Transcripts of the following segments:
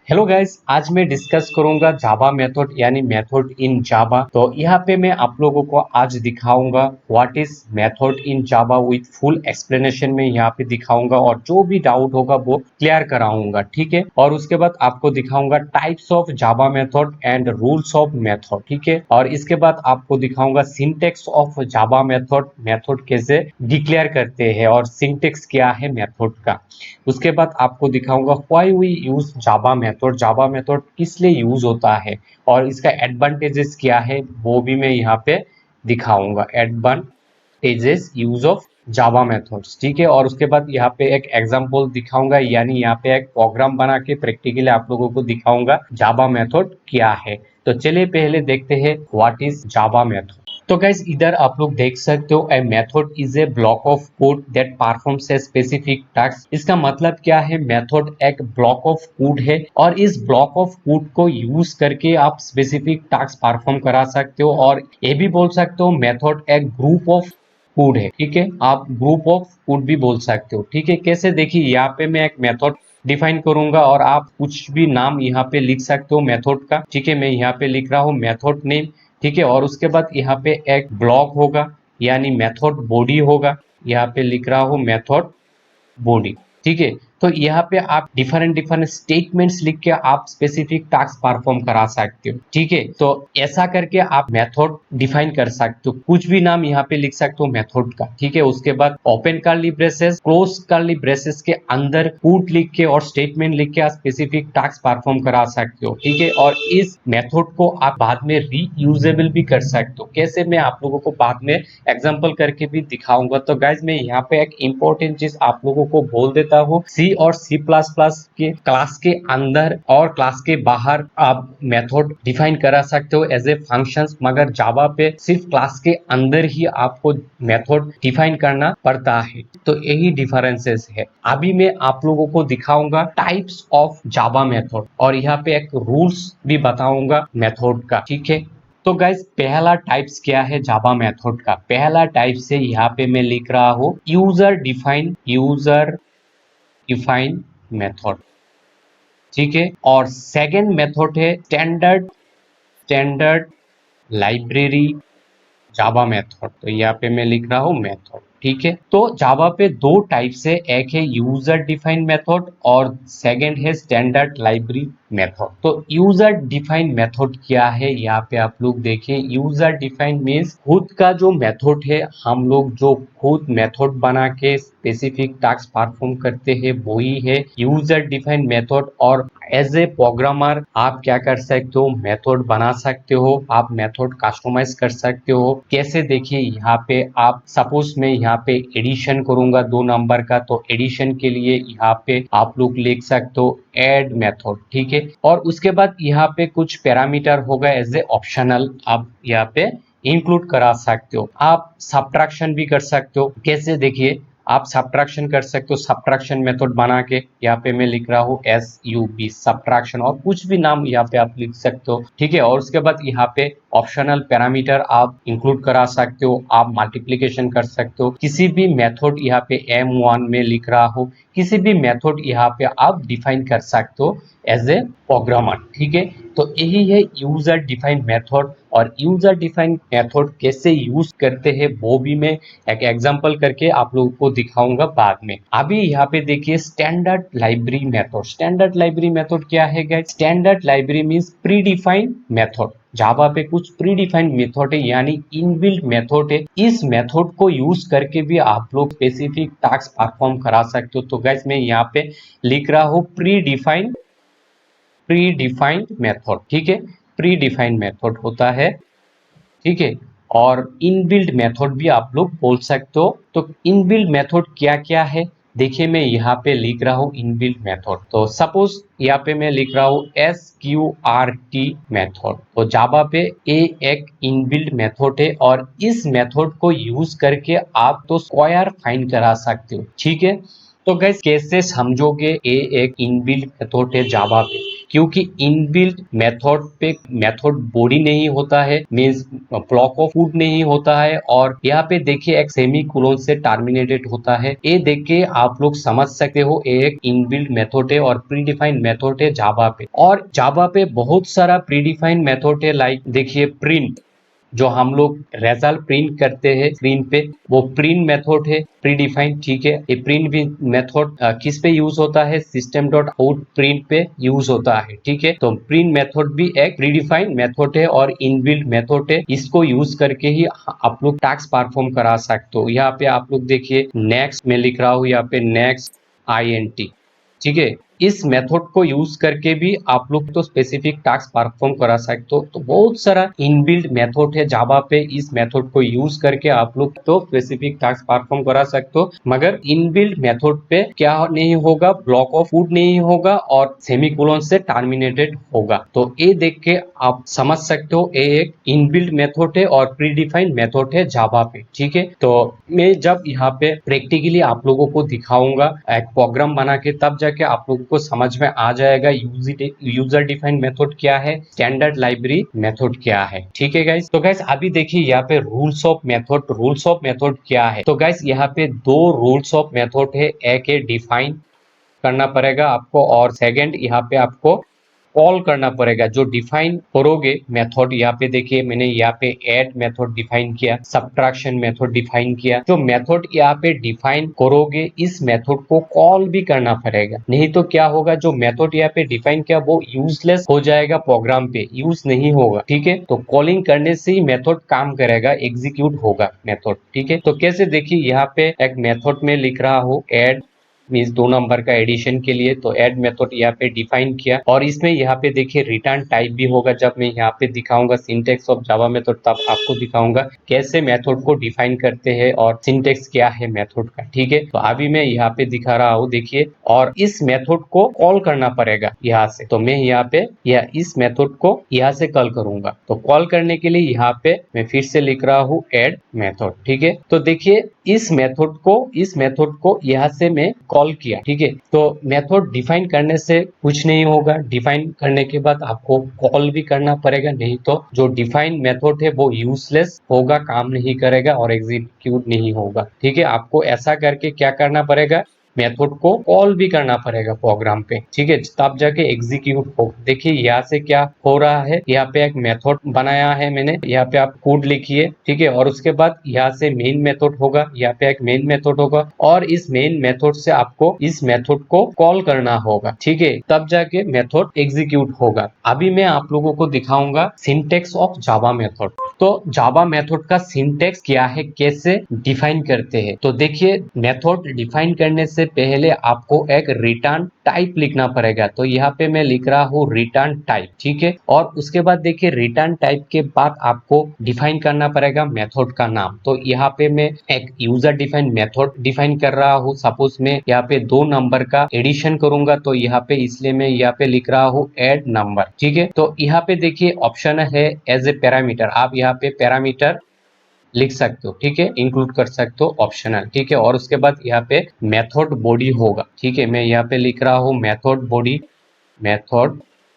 Hello guys, आज मैं discuss करूंगा जावा मेथड यानी मेथड इन जावा। तो यहाँ पे मैं आप लोगों को आज दिखाऊंगा what is method in Java with full explanation में यहाँ पे दिखाऊंगा और जो भी डाउट होगा वो क्लियर कराऊंगा, ठीक है। और उसके बाद आपको दिखाऊंगा types of Java method and rules of method, ठीक है। और इसके बाद आपको दिखाऊंगा syntax of Java method, method कैसे डिक्लेयर करते हैं और सिंटेक्स क्या है मेथड का। उसके बाद आपको दिखाऊंगा why we use Java method, Java method किस लिए यूज होता है और इसका एडवांटेजेस क्या है वो भी मैं यहाँ पे दिखाऊंगा। Advantages use of Java methods, ठीक है। और उसके बाद यहाँ पे एक एग्जांपल दिखाऊंगा, यानी यहाँ पे एक प्रोग्राम बना के प्रैक्टिकली आप लोगों को दिखाऊंगा जावा मेथड क्या है। तो चलिए पहले देखते हैं व्हाट इज जावा मेथड। तो गाइस इधर आप लोग देख सकते हो, a method is a block of code that performs a specific task. इसका मतलब क्या है, मेथड एक ब्लॉक ऑफ कोड है और इस ब्लॉक ऑफ कोड को यूज करके आप स्पेसिफिक टास्क परफॉर्म करा सकते हो। और ये भी बोल सकते हो मेथड एक ग्रुप ऑफ कोड है, ठीक है। आप ग्रुप ऑफ कोड भी बोल सकते हो, ठीक है। कैसे, देखिए यहाँ पे मैं एक मेथड डिफाइन करूंगा और आप कुछ भी नाम यहाँ पे लिख सकते हो मेथड का, ठीक है। मैं यहाँ पे लिख रहा हूँ मेथड नेम, ठीक है। और उसके बाद यहाँ पे एक ब्लॉक होगा यानी मेथड बॉडी होगा, यहाँ पे लिख रहा हूँ मेथड बॉडी, ठीक है। तो यहाँ पे आप डिफरेंट डिफरेंट स्टेटमेंट्स लिख के आप स्पेसिफिक टास्क परफॉर्म करा सकते हो, ठीक है। तो ऐसा करके आप मेथड डिफाइन कर सकते हो, कुछ भी नाम यहाँ पे लिख सकते हो मेथड का, ठीक है। उसके बाद open curly braces, close curly braces के अंदर कोड लिख के और स्टेटमेंट लिख के आप स्पेसिफिक टास्क परफॉर्म करा सकते हो, ठीक है। और इस मेथड को आप बाद में रीयूजेबल भी कर सकते हो। कैसे, मैं आप लोगों को बाद में एग्जांपल करके भी दिखाऊंगा। तो गाइज मैं यहाँ पे एक इंपॉर्टेंट चीज आप लोगों को बोल देता हूँ, सी और सी प्लस प्लस के क्लास के अंदर और क्लास के बाहर आप मेथड डिफाइन करा सकते हो एज ए फंक्शंस, मगर जावा पे सिर्फ क्लास के अंदर ही आपको मेथड डिफाइन करना पड़ता है। तो यही डिफरेंसेस है। अभी मैं आप लोगों को दिखाऊंगा टाइप्स ऑफ जावा मेथड और यहाँ पे एक रूल्स भी बताऊंगा मेथड का, ठीक है। तो गाइज पहला टाइप्स क्या है जावा मेथड का, पहला टाइप से यहाँ पे मैं लिख रहा हूँ यूजर डिफाइन मेथड, ठीक है। और सेकंड मेथड है स्टैंडर्ड लाइब्रेरी जावा मेथड, तो यहाँ पे मैं लिख रहा हूँ मेथड, ठीक है। तो जावा पे दो टाइप से, एक है यूजर डिफाइन मेथड और सेकंड है स्टैंडर्ड लाइब्रेरी मेथड। तो यूजर डिफाइन मेथड क्या है, यहाँ पे आप लोग देखें। यूजर डिफाइन मीन्स खुद का जो मेथड है, हम लोग जो खुद मेथड बना के स्पेसिफिक टास्क परफॉर्म करते हैं वही है यूजर डिफाइन मेथड। और एज ए प्रोग्रामर आप क्या कर सकते हो, मेथड बना सकते हो, आप मेथड कस्टमाइज कर सकते हो। कैसे, देखिए यहाँ पे आप सपोज मैं यहाँ पे एडिशन करूंगा 2 नंबर का, तो एडिशन के लिए यहाँ पे आप लोग लिख सकते हो एड मेथड, ठीक है। और उसके बाद यहाँ पे कुछ पैरामीटर होगा एज ए ऑप्शनल, आप यहाँ पे इंक्लूड करा सकते हो। आप सब्ट्रैक्शन भी कर सकते हो। कैसे, देखिए आप सब्ट्रैक्शन कर सकते हो, सब्ट्रैक्शन मेथड बना के यहाँ पे मैं लिख रहा हूँ SUB सब्ट्रैक्शन, और कुछ भी नाम यहाँ पे आप लिख सकते हो, ठीक है। और उसके बाद यहाँ पे ऑप्शनल पैरामीटर आप इंक्लूड करा सकते हो, आप मल्टीप्लिकेशन कर सकते हो। किसी भी मेथड यहाँ पे M1 में लिख रहा हूँ, किसी भी मेथड यहाँ पे आप डिफाइन कर सकते हो एज ए प्रोग्रामर, ठीक है। तो यही है यूजर डिफाइंड मेथड। और यूजर डिफाइंड मेथड कैसे यूज करते हैं वो भी मैं एक एग्जांपल करके आप लोगों को दिखाऊंगा बाद में। अभी यहाँ पे देखिए standard library method. Standard library method क्या है guys, standard library means pre defined. जावा पे कुछ प्री डिफाइंड मेथड है यानी इनबिल्ट मेथड है, इस मेथड को यूज करके भी आप लोग स्पेसिफिक टास्क परफॉर्म करा सकते हो। तो गाइस मैं यहाँ पे लिख रहा हूँ प्री डिफाइंड मेथड, ठीक है। प्री डिफाइंड मेथड होता है, ठीक है। और इनबिल्ट मेथड भी आप लोग बोल सकते हो। तो इनबिल्ट मेथड क्या क्या है, देखिए मैं यहाँ पे लिख रहा हूँ इनबिल्ट मेथड। तो सपोज यहाँ पे मैं लिख रहा हूँ SQRT मेथड। तो जावा पे ये एक इनबिल्ट मेथड है और इस मेथड को यूज करके आप तो स्क्वायर फाइंड करा सकते हो, ठीक है। तो गाइस कैसे समझोगे, ये एक इनबिल्ट मेथड है जावा पे। क्योंकि इनबिल्ट मेथड पे मेथड बॉडी नहीं होता है, मीन्स ब्लॉक ऑफ कोड नहीं होता है, और यहाँ पे देखिए एक सेमी कोलन से टर्मिनेटेड होता है। ये देख के आप लोग समझ सकते हो ये एक इनबिल्ट मेथड है और प्रीडिफाइंड मेथड है जावा पे। और जावा पे बहुत सारा प्रीडिफाइंड मेथड है, लाइक देखिए प्रिंट, जो हम लोग रिजल्ट प्रिंट करते हैं स्क्रीन पे, वो प्रिंट मेथड है प्रीडिफाइंड, ठीक है। ये प्रिंट भी मेथड किस पे यूज होता है, सिस्टम डॉट आउट प्रिंट पे यूज होता है, ठीक है। तो प्रिंट मेथड भी एक प्रीडिफाइंड मेथड है और इनबिल्ट मेथड है, इसको यूज करके ही आप लोग टास्क परफॉर्म करा सकते हो। यहाँ पे आप लोग देखिए नेक्स्ट में लिख रहा हूँ, यहाँ पे नेक्स्ट INT, ठीक है। इस मेथड को यूज करके भी आप लोग तो स्पेसिफिक टास्क परफॉर्म करा सकते हो। तो बहुत सारा इनबिल्ट मेथड है जावा पे, इस मेथड को यूज करके आप लोग तो स्पेसिफिक टास्क परफॉर्म करा सकते हो। मगर इनबिल्ट मेथड पे क्या नहीं होगा, ब्लॉक ऑफ कोड नहीं होगा और सेमीकोलन से टर्मिनेटेड होगा। तो ये देख के आप समझ सकते हो ये एक इनबिल्ट मेथड है और प्रीडिफाइंड मेथड है जावा पे, ठीक है। तो मैं जब यहाँ पे प्रैक्टिकली आप लोगों को दिखाऊंगा एक प्रोग्राम बना के, तब जाके आप लोगों को समझ में आ जाएगा यूजर डिफाइंड मेथड क्या है, स्टैंडर्ड लाइब्रेरी मेथड क्या है, ठीक है गाइस। तो गाइस अभी देखिए यहाँ पे रूल्स ऑफ मेथड क्या है। तो गाइस यहाँ पे दो रूल्स ऑफ मेथड है, एक है डिफाइन करना पड़ेगा आपको, और सेकंड यहाँ पे आपको कॉल करना पड़ेगा। जो डिफाइन करोगे मेथड, यहाँ पे देखिए मैंने यहाँ पे ऐड मेथड डिफाइन किया, सब्ट्रैक्शन मेथड डिफाइन किया। जो मेथड यहाँ पे डिफाइन करोगे इस मेथड को कॉल भी करना पड़ेगा, नहीं तो क्या होगा, जो मेथड यहाँ पे डिफाइन किया वो यूजलेस हो जाएगा, प्रोग्राम पे यूज नहीं होगा, ठीक है। तो कॉलिंग करने से ही मेथड काम करेगा, एग्जीक्यूट होगा मेथड, ठीक है। तो कैसे देखिए यहाँ पे एक मेथड में लिख रहा हूँ ऐड, मीन्स 2 नंबर का एडिशन के लिए, तो ऐड मेथड यहाँ पे डिफाइन किया। और इसमें यहाँ पे देखिए रिटर्न टाइप भी होगा। जब मैं यहाँ पे दिखाऊंगा सिंटेक्स ऑफ जावा मेथड, तब आपको दिखाऊंगा कैसे मेथड को डिफाइन करते हैं और सिंटेक्स क्या है मेथड का, ठीक है। तो अभी मैं यहाँ पे दिखा रहा हूँ देखिए, और इस मेथड को कॉल करना पड़ेगा यहाँ से। तो मैं यहाँ पे इस मेथड को यहाँ से कॉल करूंगा। तो कॉल करने के लिए यहाँ पे मैं फिर से लिख रहा हूँ ऐड मेथड, ठीक है। तो देखिए इस मेथड को यहाँ से मैं कॉल किया, ठीक है। तो मेथड डिफाइन करने से कुछ नहीं होगा, डिफाइन करने के बाद आपको कॉल भी करना पड़ेगा, नहीं तो जो डिफाइन मेथड है वो यूजलेस होगा, काम नहीं करेगा और एग्जीक्यूट नहीं होगा, ठीक है। आपको ऐसा करके क्या करना पड़ेगा, मेथड को कॉल भी करना पड़ेगा प्रोग्राम पे, ठीक है, तब जाके एग्जीक्यूट हो। देखिए यहाँ से क्या हो रहा है, यहाँ पे एक मेथड बनाया है मैंने, यहाँ पे आप कोड लिखिए, ठीक है। और उसके बाद यहाँ से मेन मेथड होगा, यहाँ पे एक मेन मेथड होगा, और इस मेन मेथड से आपको इस मेथड को कॉल करना होगा, ठीक है, तब जाके मेथड एग्जीक्यूट होगा। अभी मैं आप लोगों को दिखाऊंगा सिंटेक्स ऑफ जावा मेथड। तो जावा मेथड का सिंटेक्स क्या है, कैसे डिफाइन करते हैं। तो देखिए मेथड डिफाइन करने से पहले आपको एक रिटर्न टाइप लिखना पड़ेगा। तो यहाँ पे मैं लिख रहा हूँ रिटर्न टाइप, ठीक है। और उसके बाद देखिए रिटर्न टाइप के बाद आपको डिफाइन करना पड़ेगा मेथड का नाम। तो यहाँ पे मैं एक यूजर डिफाइंड मेथड डिफाइन कर रहा हूँ। सपोज मैं यहाँ पे 2 नंबर का एडिशन करूंगा, तो यहाँ पे इसलिए मैं यहाँ पे लिख रहा हूँ ऐड नंबर, ठीक है। तो यहाँ पे देखिए ऑप्शन है एज ए पैरामीटर, आप यहाँ पे पैरामीटर लिख सकते हो, ठीक है, इंक्लूड कर सकते हो, ऑप्शनल, ठीक है। और उसके बाद यहाँ पे मेथड बॉडी होगा, ठीक है। मैं यहाँ पे लिख रहा हूँ मेथड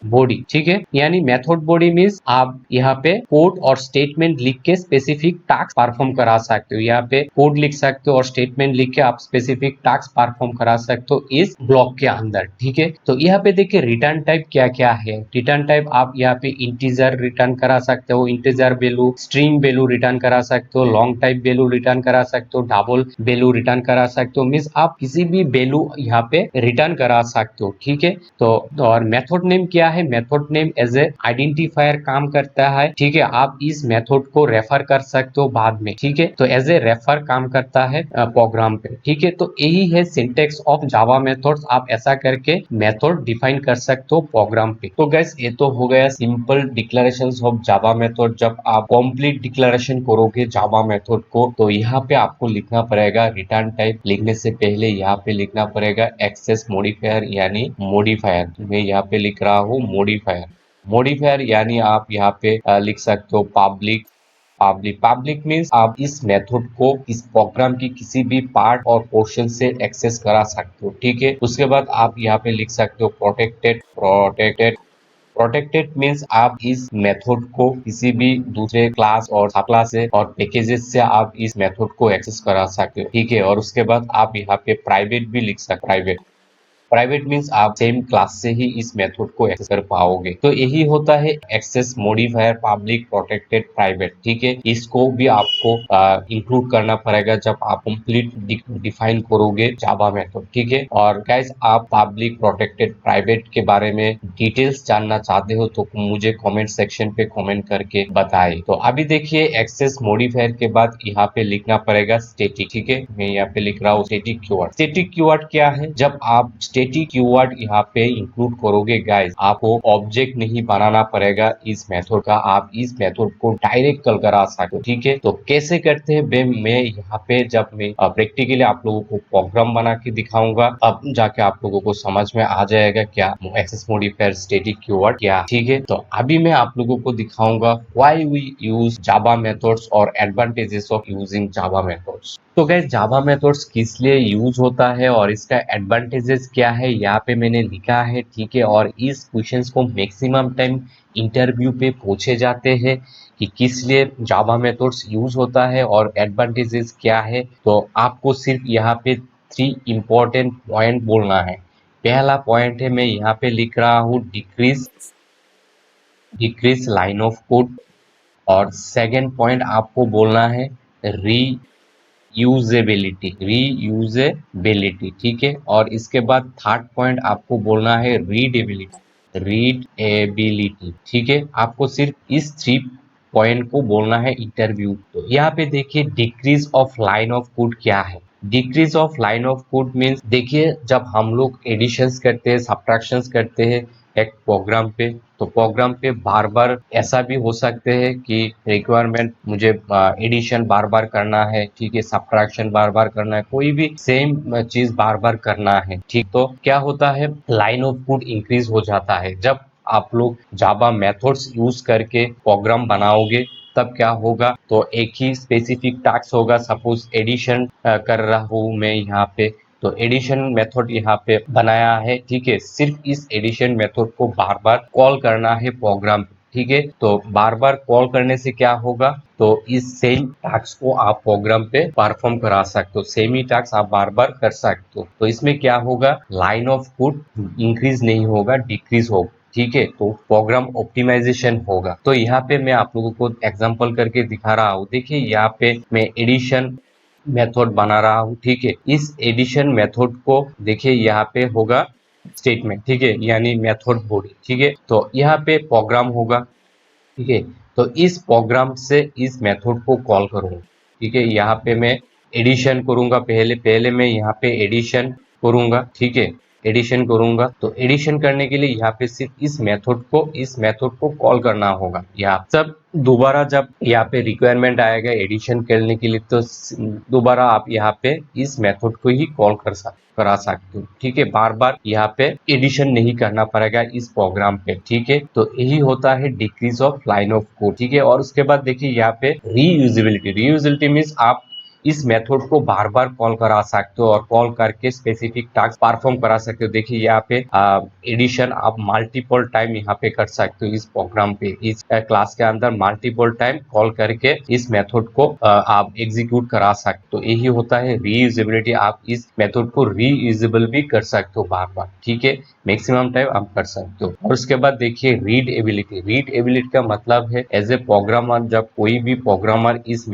बॉडी, ठीक है। यानी मेथड बॉडी मीन्स आप यहाँ पे कोड और स्टेटमेंट लिख के स्पेसिफिक टास्क परफॉर्म करा सकते हो। यहाँ पे कोड लिख सकते हो और स्टेटमेंट लिख के आप स्पेसिफिक टास्क परफॉर्म करा सकते हो इस ब्लॉक के अंदर, ठीक है। तो यहाँ पे देखिए रिटर्न टाइप क्या क्या है। रिटर्न टाइप आप यहाँ पे इंटीजर रिटर्न करा सकते हो, integer value, string value return करा सकते हो, लॉन्ग टाइप वैल्यू रिटर्न करा सकते हो, डबल वैल्यू रिटर्न करा सकते हो, मीन्स आप किसी भी वैल्यू यहाँ पे रिटर्न करा सकते हो, ठीक है। तो और मेथड नेम क्या है, method name as a identifier काम करता है, ठीक है। आप इस मेथड को रेफर कर सकते हो बाद में, ठीक है। तो एज ए रेफर काम करता है प्रोग्राम पे, ठीक है। तो यही है सिंटेक्स ऑफ जावा मेथड्स। आप ऐसा करके मेथड डिफाइन कर सकते हो प्रोग्राम पे। तो गाइस ये तो हो गया simple declarations of Java method. जब आप कंप्लीट डिक्लेरेशन करोगे जावा मेथड को, तो यहाँ पे आपको लिखना पड़ेगा रिटर्न टाइप। लिखने से पहले यहाँ पे लिखना पड़ेगा एक्सेस मॉडिफायर यानी मॉडिफायर। मैं यहाँ पे लिख रहा हूँ मॉडिफायर यानी आप यहाँ पे लिख सकते हो पब्लिक मीन्स आप इस मेथड को इस प्रोग्राम की किसी भी पार्ट और पोर्शन से एक्सेस करा सकते हो, ठीक है। उसके बाद आप यहाँ पे लिख सकते हो प्रोटेक्टेड मीन्स आप इस मेथड को किसी भी दूसरे क्लास और सब क्लास से और पैकेजेस से आप इस मेथड को एक्सेस करा सकते हो, ठीक है। और उसके बाद आप यहाँ पे प्राइवेट भी लिख सकते, प्राइवेट मीन्स आप सेम क्लास से ही इस मेथड को एक्सेस कर पाओगे। तो यही होता है access modifier public protected private, ठीक है। इसको भी आपको इंक्लूड करना पड़ेगा जब आप कंप्लीट डिफाइन करोगे जावा मेथड, ठीक है। और गाइस आप पब्लिक प्रोटेक्टेड प्राइवेट के बारे में डिटेल्स जानना चाहते हो तो मुझे कमेंट सेक्शन पे कमेंट करके बताएं। तो अभी देखिए एक्सेस मॉडिफायर के बाद यहाँ पे लिखना पड़ेगा स्टैटिक, ठीक है। मैं यहाँ पे लिख रहा हूँ स्टैटिक कीवर्ड। स्टैटिक कीवर्ड क्या है? जब आप स्टैटिक कीवर्ड यहाँ पे इंक्लूड करोगे गाइस, आपको ऑब्जेक्ट नहीं बनाना पड़ेगा इस मेथड का, आप इस मेथड को डायरेक्ट कॉल करा सकते हो, ठीक है। तो कैसे करते हैं मैं यहाँ पे जब मैं प्रैक्टिकली आप लोगों को प्रोग्राम बना के दिखाऊंगा, अब जाके आप लोगों को समझ में आ जाएगा क्या एक्सेस मॉडिफायर स्टैटिक कीवर्ड क्या, ठीक है। तो अभी मैं आप लोगों को दिखाऊंगा why we use Java methods और advantages of using Java methods. तो गाइस जावा मेथड्स किस लिए यूज होता है और इसका एडवांटेजेस क्या है यहाँ पे मैंने लिखा है, ठीक है। और इस क्वेश्चंस को मैक्सिमम टाइम इंटरव्यू पे पूछे जाते हैं कि किस लिए जावा मेथड्स यूज होता है और एडवांटेजेस क्या है। तो आपको सिर्फ यहाँ पे 3 इंपॉर्टेंट पॉइंट बोलना है। पहला पॉइंट है, मैं यहाँ पे लिख रहा हूँ डिक्रीज लाइन ऑफ कोड। और सेकंड पॉइंट आपको बोलना है रीयूजेबिलिटी, ठीक है। और इसके बाद थर्ड पॉइंट आपको बोलना है रीडेबिलिटी, ठीक है। आपको सिर्फ इस 3 पॉइंट को बोलना है इंटरव्यू। तो यहाँ पे देखिए decrease of line of code क्या है। Decrease of line of code means देखिए जब हम लोग एडिशंस करते हैं, सब्ट्रैक्शंस करते हैं एक प्रोग्राम पे, तो प्रोग्राम पे बार बार ऐसा भी हो सकते हैं कि रिक्वायरमेंट मुझे एडिशन बार बार करना है, ठीक है, सब्ट्रैक्शन बार बार करना है, कोई भी सेम चीज बार बार करना है, ठीक। तो क्या होता है लाइन ऑफ कोड इंक्रीज हो जाता है जब आप लोग जावा मेथड्स यूज करके प्रोग्राम बनाओगे। तब क्या होगा, तो एक ही स्पेसिफिक टास्क होगा, सपोज एडिशन कर रहा हूँ मैं यहाँ पे, तो एडिशन मेथड यहाँ पे बनाया है, ठीक है। सिर्फ इस एडिशन मेथड को बार बार कॉल करना है प्रोग्राम, ठीक है। तो बार बार कॉल करने से क्या होगा, तो इस सेम टास्क को आप प्रोग्राम पे परफॉर्म करा सकते हो, सेम ही टास्क आप बार बार कर सकते हो। तो इसमें क्या होगा, लाइन ऑफ कोड इंक्रीज नहीं होगा, डिक्रीज होगा, ठीक है। तो प्रोग्राम ऑप्टिमाइजेशन होगा। तो यहाँ पे मैं आप लोगों को एग्जांपल करके दिखा रहा हूँ। देखिए यहाँ पे मैं एडिशन मेथड बना रहा हूँ, ठीक है। इस एडिशन मेथड को देखिए यहाँ पे होगा स्टेटमेंट, ठीक है, यानी मेथड बॉडी, ठीक है। तो यहाँ पे प्रोग्राम होगा, ठीक है। तो इस प्रोग्राम से इस मेथड को कॉल करूंगा, ठीक है। यहाँ पे मैं एडिशन करूंगा, पहले पहले मैं यहाँ पे एडिशन करूंगा, ठीक है। एडिशन करूंगा, तो एडिशन करने के लिए यहाँ पे सिर्फ इस मेथड को कॉल करना होगा। यहाँ सब दोबारा जब यहाँ पे रिक्वायरमेंट आएगा एडिशन करने के लिए, तो दोबारा आप यहाँ पे इस मेथड को ही कॉल करा सकते हो, ठीक है। बार बार यहाँ पे एडिशन नहीं करना पड़ेगा इस प्रोग्राम पे, ठीक है। तो यही होता है decrease of line of code, ठीक है। और उसके बाद देखिए यहाँ पे रीयूजेबिलिटी मीन्स आप इस मेथड को बार बार कॉल करा सकते हो और कॉल करके स्पेसिफिक टास्क परफॉर्म करा सकते हो। देखिए यहाँ पे एडिशन आप मल्टीपल टाइम यहाँ पे कर सकते हो, इस प्रोग्राम पे इस क्लास के अंदर मल्टीपल टाइम कॉल करके इस मेथड को आप एग्जीक्यूट करा सकते हो। यही होता है रीयूजेबिलिटी, आप इस मेथड को रीयूजेबल भी कर सकते हो बार बार, ठीक है। मैक्सिमम टाइम आप कर सकते हो। और उसके बाद देखिए रीड एबिलिटी का मतलब है एज ए प्रोग्रामर, जब कोई भी प्रोग्रामर इस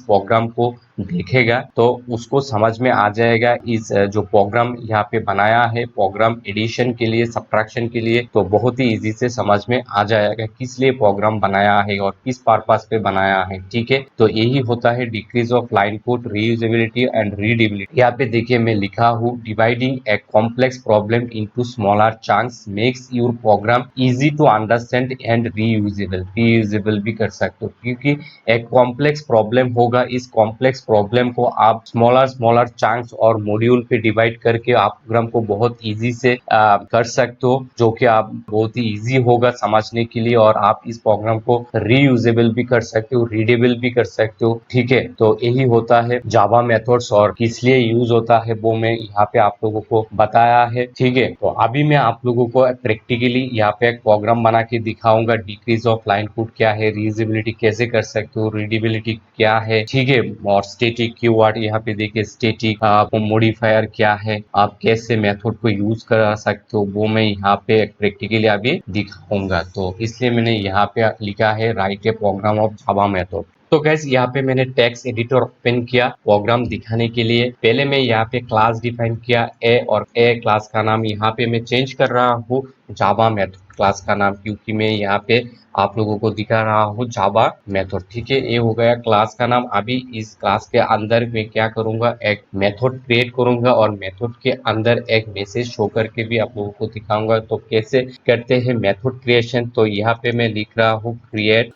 प्रोग्राम को देखेगा तो उसको समझ में आ जाएगा इस जो प्रोग्राम यहाँ पे बनाया है प्रोग्राम एडिशन के लिए, सब्ट्रैक्शन के लिए, तो बहुत ही इजी से समझ में आ जाएगा किस लिए प्रोग्राम बनाया है और किस पर्पस पे बनाया है, ठीक है। तो यही होता है decrease of line code, reusability and readability. यहाँ पे देखिए मैं लिखा हूँ dividing a complex problem into smaller chunks makes your program easy to understand and reusable भी कर सकते हो, क्योंकि एक कॉम्प्लेक्स प्रॉब्लम होगा, इस कॉम्प्लेक्स प्रॉब्लम को आप स्मॉलर चंक्स और मॉड्यूल पे डिवाइड करके आप प्रोग्राम को बहुत इजी से कर सकते हो, जो कि आप बहुत ही इजी होगा समझने के लिए, और आप इस प्रोग्राम को रीयूजेबल भी कर सकते हो, रीडेबल भी कर सकते हो। ठीक है, तो यही होता है जावा मेथड्स, और किस लिए यूज होता है वो मैं यहाँ पे आप लोगों को बताया है। ठीक है, तो अभी मैं आप लोगों को प्रैक्टिकली यहाँ पे एक प्रोग्राम बना के दिखाऊंगा। डिक्रीज ऑफ लाइन कोड क्या है, रीयूजेबिलिटी कैसे कर सकते हो, रीडेबिलिटी क्या है। ठीक है, और स्टैटिक कीवर्ड यहाँ पे देखिए, स्टैटिक मॉडिफायर क्या है, आप कैसे मेथड को यूज कर सकते हो, वो मैं यहाँ पे प्रैक्टिकली अभी दिखाऊंगा। तो इसलिए मैंने यहाँ पे लिखा है write a program of Java method. तो गैस यहाँ पे मैंने टेक्स्ट एडिटर ओपन किया प्रोग्राम दिखाने के लिए। पहले मैं यहाँ पे क्लास डिफाइन किया ए, और ए क्लास का नाम यहाँ पे मैं चेंज कर रहा हूँ जावा मेथड क्लास का नाम, क्योंकि मैं यहाँ पे आप लोगों को दिखा रहा हूँ जावा मेथड। ठीक है, ये हो गया क्लास का नाम। अभी इस क्लास के अंदर मैं क्या करूंगा, एक मेथड क्रिएट करूंगा, और मेथड के अंदर एक मैसेज शो करके भी आप लोगों को दिखाऊंगा। तो कैसे करते हैं मेथड क्रिएशन, तो यहाँ पे मैं लिख रहा हूँ क्रिएट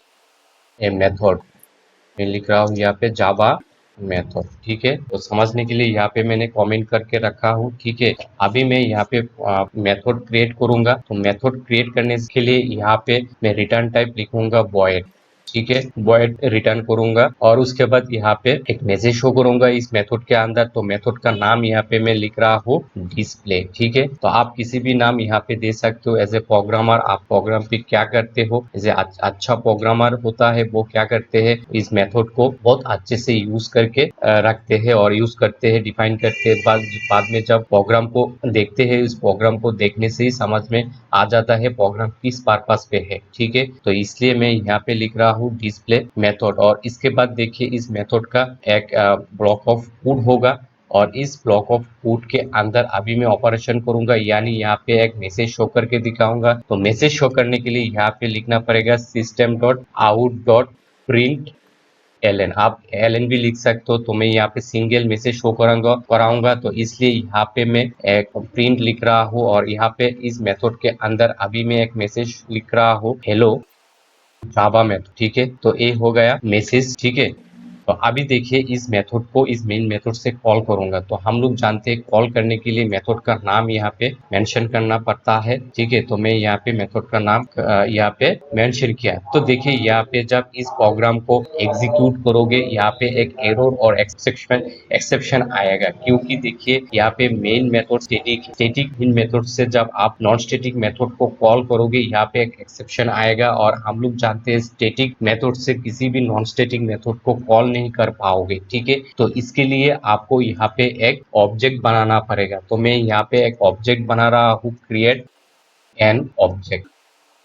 ए मेथड, मैं लिख रहा हूँ यहाँ पे जावा मेथड। ठीक है, तो समझने के लिए यहाँ पे मैंने कमेंट करके रखा हूँ। ठीक है, अभी मैं यहाँ पे मेथड क्रिएट करूंगा। तो मेथड क्रिएट करने के लिए यहाँ पे मैं रिटर्न टाइप लिखूंगा वॉइड। ठीक है, वॉइड रिटर्न करूंगा, और उसके बाद यहाँ पे एक मैसेज शो करूंगा इस मेथड के अंदर। तो मेथड का नाम यहाँ पे मैं लिख रहा हूँ डिस्प्ले। ठीक है, तो आप किसी भी नाम यहाँ पे दे सकते हो। एज ए प्रोग्रामर आप प्रोग्राम पे क्या करते हो, एज ए अच्छा प्रोग्रामर होता है वो क्या करते हैं, इस मेथड को बहुत अच्छे से यूज करके रखते हैं और यूज करते हैं, डिफाइन करते हैं। बाद में जब प्रोग्राम को देखते हैं, इस प्रोग्राम को देखने से ही समझ में आ जाता है प्रोग्राम किस पर्पस पे है। ठीक है, तो इसलिए मैं यहाँ पे लिख रहा हूँ डिस्प्ले मेथड, और इसके बाद देखिए इस मेथड का एक ब्लॉक ऑफ कोड होगा, और इस ब्लॉक ऑफ कोड के अंदर अभी मैं ऑपरेशन करूंगा, यानी यहाँ पे एक मैसेज शो करके दिखाऊंगा। तो मैसेज शो करने के लिए यहाँ पे लिखना पड़ेगा system dot out dot print LN. आप एलएन भी लिख सकते हो, तो मैं यहाँ पे सिंगल मैसेज शो कराऊंगा, तो इसलिए यहाँ पे मैं एक प्रिंट लिख रहा हूँ, और यहाँ पे इस मेथड के अंदर अभी मैं एक मैसेज लिख रहा हूँ हेलो जावा मेथड। ठीक है, तो ये हो गया मैसेज। ठीक है, तो अभी देखिए इस मेथड को इस मेन मेथड से कॉल करूंगा। तो हम लोग जानते हैं कॉल करने के लिए मेथड का नाम यहाँ पे मेंशन करना पड़ता है। ठीक है, तो मैं यहाँ पे मेथड का नाम यहाँ पे मेंशन किया। तो देखिए यहाँ पे जब इस प्रोग्राम को एग्जीक्यूट करोगे, यहाँ पे एक एरर और एक्सेप्शन आएगा, क्योंकि देखिए यहाँ पे main method static main method से जब आप नॉन स्टैटिक मेथड को कॉल करोगे, यहाँ पे एक एक्सेप्शन आएगा, और हम लोग जानते हैं स्टैटिक मेथड से किसी भी नॉन स्टैटिक मेथड को कॉल नहीं कर पाओगे। ठीक है, तो इसके लिए आपको यहाँ पे एक ऑब्जेक्ट बनाना पड़ेगा। तो मैं यहाँ पे एक ऑब्जेक्ट बना रहा हूँ, क्रिएट एन ऑब्जेक्ट।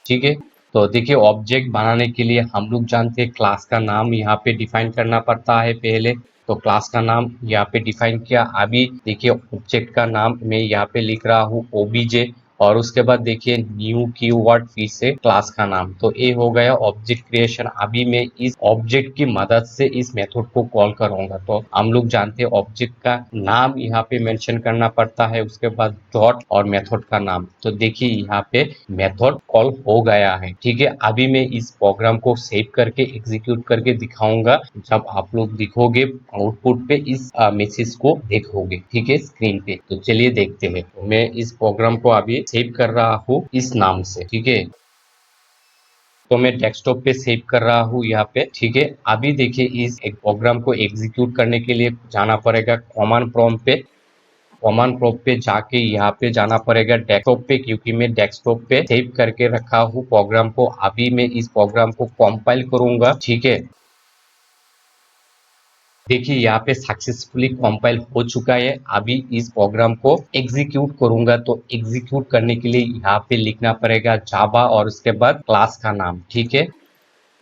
ठीक है, तो देखिए ऑब्जेक्ट बनाने के लिए हम लोग जानते हैं क्लास का नाम यहाँ पे डिफाइन करना पड़ता है पहले। तो क्लास का नाम यहाँ पे डिफाइन किया। अभी देखिए ऑब्जेक्ट का नाम मैं यहाँ पे लिख रहा हूँ ओबीजे, और उसके बाद देखिए न्यू कीवर्ड फिर से क्लास का नाम। तो ये हो गया ऑब्जेक्ट क्रिएशन। अभी मैं इस ऑब्जेक्ट की मदद से इस मेथड को कॉल करूंगा। तो हम लोग जानते हैं ऑब्जेक्ट का नाम यहाँ पे मेंशन करना पड़ता है, उसके बाद डॉट और मेथड का नाम। तो देखिए यहाँ पे मेथड कॉल हो गया है। ठीक है, अभी मैं इस प्रोग्राम को सेव करके एग्जीक्यूट करके दिखाऊंगा। जब आप लोग दिखोगे आउटपुट पे इस मैसेज को देखोगे, ठीक है, स्क्रीन पे। तो चलिए देखते हैं। तो मैं इस प्रोग्राम को अभी सेव कर रहा हूँ इस नाम से। ठीक है, तो मैं डेस्कटॉप पे सेव कर रहा हूँ यहाँ पे। ठीक है, अभी देखिए इस एक प्रोग्राम को एग्जीक्यूट करने के लिए जाना पड़ेगा कमांड प्रॉम्प्ट पे। कमांड प्रॉम्प्ट पे जाके यहाँ पे जाना पड़ेगा डेस्कटॉप पे, क्योंकि मैं डेस्कटॉप पे सेव करके रखा हूँ प्रोग्राम को। अभी मैं इस प्रोग्राम को कंपाइल करूंगा। ठीक है, देखिए यहाँ पे सक्सेसफुली कंपाइल हो चुका है। अभी इस प्रोग्राम को एग्जीक्यूट करूंगा। तो एग्जीक्यूट करने के लिए यहाँ पे लिखना पड़ेगा जावा और उसके बाद क्लास का नाम। ठीक है,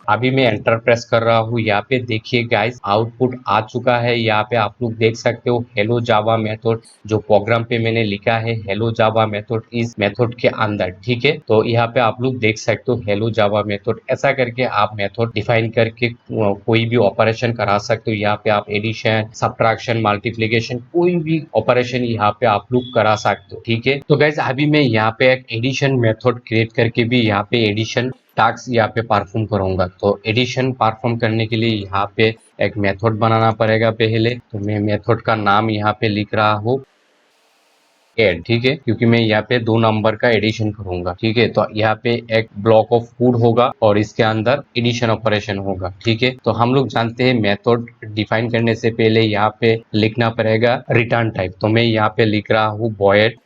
अभी मैं एंटर प्रेस कर रहा हूँ। यहाँ पे देखिए गाइस आउटपुट आ चुका है। यहाँ पे आप लोग देख सकते हो हेलो जावा मेथड, जो प्रोग्राम पे मैंने लिखा है हेलो जावा मेथड इस मेथड के अंदर। ठीक है, तो यहाँ पे आप लोग देख सकते हो हेलो जावा मेथड। ऐसा करके आप मेथड डिफाइन करके कोई भी ऑपरेशन करा सकते हो। यहाँ पे आप एडिशन, सब्ट्रैक्शन, मल्टीप्लिकेशन, कोई भी ऑपरेशन यहाँ पे आप लोग करा सकते हो। ठीक है, तो गाइस अभी मैं यहाँ पे एक एडिशन मेथड क्रिएट करके भी यहाँ पे एडिशन टास्क यहाँ पे परफॉर्म करूंगा। तो एडिशन परफॉर्म करने के लिए यहाँ पे एक मेथड बनाना पड़ेगा पहले। तो मैं मेथड का नाम यहाँ पे लिख रहा हूँ ऐड, ठीक है, क्योंकि मैं यहाँ पे 2 नंबर का एडिशन करूंगा। ठीक है, तो यहाँ पे एक ब्लॉक ऑफ फूड होगा और इसके अंदर एडिशन ऑपरेशन होगा। ठीक है, तो हम लोग जानते हैं मेथड डिफाइन करने से पहले यहाँ पे लिखना पड़ेगा रिटर्न टाइप। तो मैं यहाँ पे लिख रहा हूँ वॉइड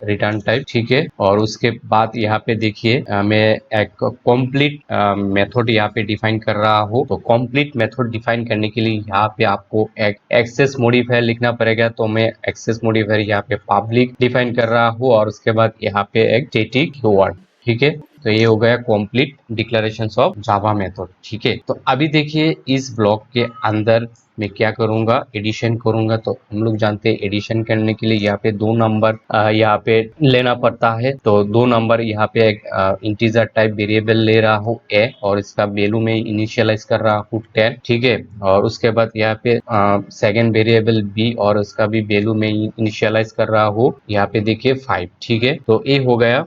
रिटर्न टाइप। ठीक है, और उसके बाद यहाँ पे देखिए मैं एक कंप्लीट मेथड यहाँ पे डिफाइन कर रहा हूँ। तो कंप्लीट मेथड डिफाइन करने के लिए यहाँ पे आपको एक एक्सेस मॉडिफायर लिखना पड़ेगा। तो मैं एक्सेस मॉडिफायर यहाँ पे पब्लिक डिफाइन कर रहा हूँ और उसके बाद यहाँ पे एक स्टैटिक कीवर्ड। ठीक है, तो ये हो गया complete declarations of Java method. ठीक है, तो अभी देखिए इस ब्लॉक के अंदर मैं क्या करूंगा, एडिशन करूंगा। तो हम लोग जानते हैं एडिशन करने के लिए यहाँ पे 2 नंबर यहाँ पे लेना पड़ता है। तो 2 नंबर यहाँ पे एक इंटीजर टाइप वेरिएबल ले रहा हूँ ए और इसका वैल्यू में इनिशियलाइज कर रहा हूँ 10। ठीक है, और उसके बाद यहाँ पे सेकेंड वेरिएबल बी और उसका भी वैल्यू में इनिशियलाइज कर रहा हूँ यहाँ पे देखिए 5। ठीक है, तो ये हो गया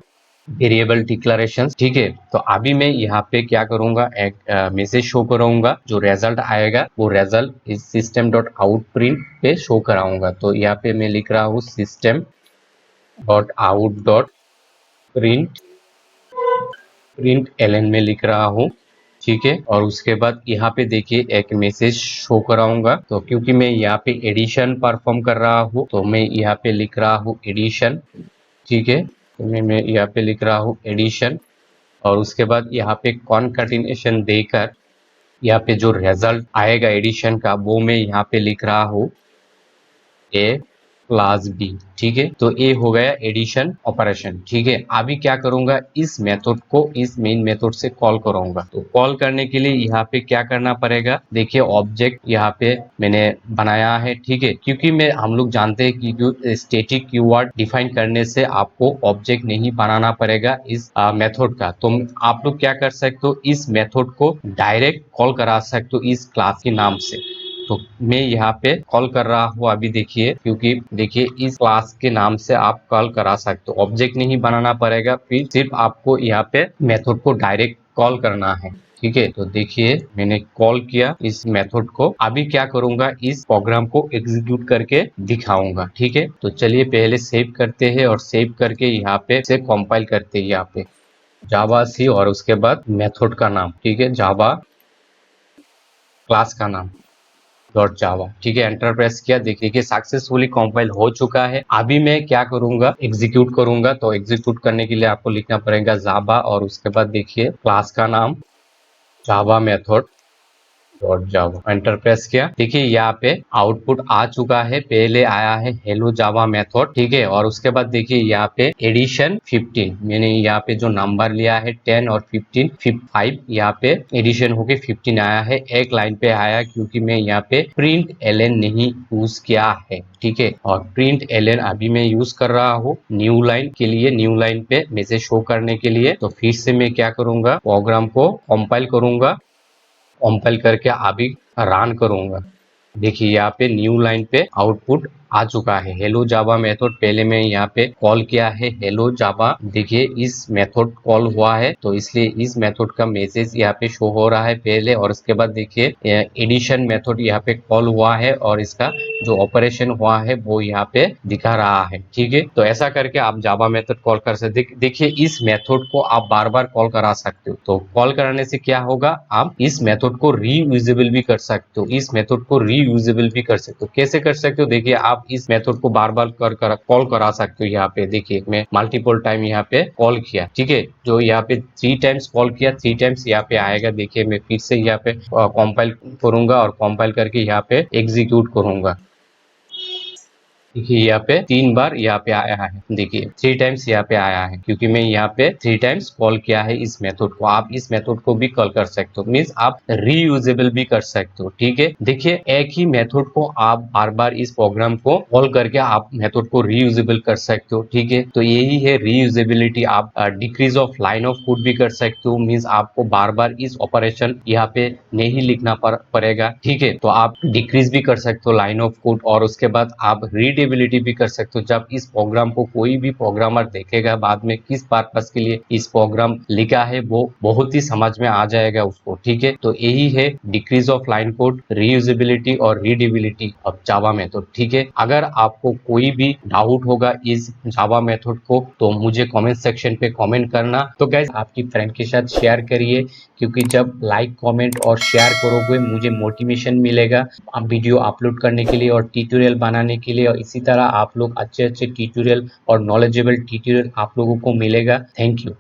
वेरिएबल डिक्लेरेशन। ठीक है, तो अभी मैं यहाँ पे क्या करूंगा, एक मैसेज शो कराऊंगा। जो रिजल्ट आएगा वो रिजल्ट इस सिस्टम डॉट आउट प्रिंट पे शो कराऊंगा। तो यहाँ पे मैं लिख रहा हूँ system dot out dot print print LN में लिख रहा हूँ। ठीक है, और उसके बाद यहाँ पे देखिए एक मैसेज शो कराऊंगा। तो क्योंकि मैं यहाँ पे एडिशन परफॉर्म कर रहा हूँ तो मैं यहाँ पे लिख रहा हूँ एडिशन। ठीक है, तो मैं यहाँ पे लिख रहा हूँ एडिशन और उसके बाद यहाँ पे कॉन्कैटिनेशन देकर यहाँ पे जो रिजल्ट आएगा एडिशन का वो मैं यहाँ पे लिख रहा हूँ ए प्लस बी। ठीक है, तो ये हो गया एडिशन ऑपरेशन। ठीक है, अभी क्या करूंगा, इस मेथड को इस मेन मेथड से कॉल करूंगा। तो कॉल करने के लिए यहाँ पे क्या करना पड़ेगा, देखिए ऑब्जेक्ट यहाँ पे मैंने बनाया है। ठीक है, क्योंकि मैं हम लोग जानते हैं कि जो स्टैटिक कीवर्ड डिफाइन करने से आपको ऑब्जेक्ट नहीं बनाना पड़ेगा इस मेथड का। तो आप लोग क्या कर सकते हो, इस मेथड को डायरेक्ट कॉल करा सकते हो इस क्लास के नाम से। तो मैं यहाँ पे कॉल कर रहा हूँ अभी देखिए, क्योंकि देखिए इस क्लास के नाम से आप कॉल करा सकते हो, ऑब्जेक्ट नहीं बनाना पड़ेगा, फिर सिर्फ आपको यहाँ पे मेथड को डायरेक्ट कॉल करना है। ठीक है, तो देखिए मैंने कॉल किया इस मेथड को। अभी क्या करूंगा, इस प्रोग्राम को एग्जीक्यूट करके दिखाऊंगा। ठीक है, तो चलिए पहले सेव करते हैं और सेव करके यहाँ पे से कंपाइल करते हैं। यहाँ पे जावा सी और उसके बाद मेथड का नाम। ठीक है, जावा क्लास का नाम डॉट जावा। ठीक है, एंटर प्रेस किया, देखिए सक्सेसफुली कंपाइल हो चुका है। अभी मैं क्या करूंगा, एग्जीक्यूट करूंगा। तो एग्जीक्यूट करने के लिए आपको लिखना पड़ेगा जावा और उसके बाद देखिए क्लास का नाम Java method dot Java. Enter press किया, देखिए यहाँ पे आउटपुट आ चुका है। पहले आया है हेलो जावा मेथड। ठीक है, और उसके बाद देखिए यहाँ पे एडिशन 15, मैंने यहाँ पे जो नंबर लिया है 10 और 15 5 यहाँ पे एडिशन होके 15 आया है। एक लाइन पे आया क्योंकि मैं यहाँ पे प्रिंट एलएन नहीं यूज किया है। ठीक है, और प्रिंट एलएन अभी मैं यूज कर रहा हूँ न्यू लाइन के लिए, न्यू लाइन पे मैसेज शो करने के लिए। तो फिर से मैं क्या करूंगा, प्रोग्राम को कंपाइल करूंगा, कंपाइल करके अभी रन करूंगा। देखिए यहाँ पे न्यू लाइन पे आउटपुट आ चुका है हेलो जावा मेथड। पहले मैं यहाँ पे कॉल किया है हेलो जावा, देखिए इस मेथड कॉल हुआ है तो इसलिए इस मेथड का मैसेज यहाँ पे शो हो रहा है पहले। और उसके बाद देखिए एडिशन मेथड यहाँ पे कॉल हुआ है और इसका जो ऑपरेशन हुआ है वो यहाँ पे दिखा रहा है। ठीक है, तो ऐसा करके आप जावा मेथड कॉल कर सकते। देखिए इस मेथड को आप बार बार कॉल करा सकते हो। तो कॉल कराने से क्या होगा, आप इस मेथड को रीयूजेबल भी कर सकते हो, इस मेथड को रीयूजेबल भी कर सकते हो। कैसे कर सकते हो, देखिए आप इस मेथड को बार बार कॉल करा सकते हो। यहाँ पे देखिए मैं मल्टीपल टाइम यहाँ पे कॉल किया। ठीक है, जो यहाँ पे 3 टाइम्स कॉल किया, 3 टाइम्स यहाँ पे आएगा। देखिए मैं फिर से यहाँ पे कंपाइल करूंगा और कंपाइल करके यहाँ पे एग्जीक्यूट करूंगा। देखिए यहाँ पे 3 बार यहाँ पे आया है, देखिए 3 टाइम्स यहाँ पे आया है क्योंकि मैं यहाँ पे 3 टाइम्स कॉल किया है इस मेथड को। आप इस मेथड को भी कॉल कर सकते हो, मीन्स आप रीयूजेबल भी कर सकते हो। ठीक है, देखिए एक ही मेथड को आप बार बार इस प्रोग्राम को कॉल करके आप मेथड को रीयूजेबल कर सकते हो। ठीक है, तो यही है रीयूजेबिलिटी। आप decrease of line of code भी कर सकते हो, मीन्स आपको बार बार इस ऑपरेशन यहाँ पे नहीं लिखना पड़ेगा। ठीक है, तो आप डिक्रीज भी कर सकते हो लाइन ऑफ कोड और उसके बाद आप रीड रीडेबिलिटी भी कर सकते हो। जब इस प्रोग्राम को कोई भी प्रोग्रामर देखेगा बाद में किस पर्पस के लिए इस प्रोग्राम लिखा है वो बहुत ही समझ में आ जाएगा उसको, ठीक है। तो यही है decrease of line code, reusability और रीडेबिलिटी ऑफ जावा मेथड, ठीक है। अगर आपको कोई भी डाउट होगा इस जावा मेथड को तो मुझे कमेंट सेक्शन पे कमेंट करना। तो गाइस आपकी फ्रेंड के साथ शेयर करिए, क्योंकि जब लाइक कमेंट और शेयर करोगे मुझे मोटिवेशन मिलेगा आप वीडियो अपलोड करने के लिए और ट्यूटोरियल बनाने के लिए, और इसी तरह आप लोग अच्छे अच्छे ट्यूटोरियल और नॉलेजेबल ट्यूटोरियल आप लोगों को मिलेगा। Thank you.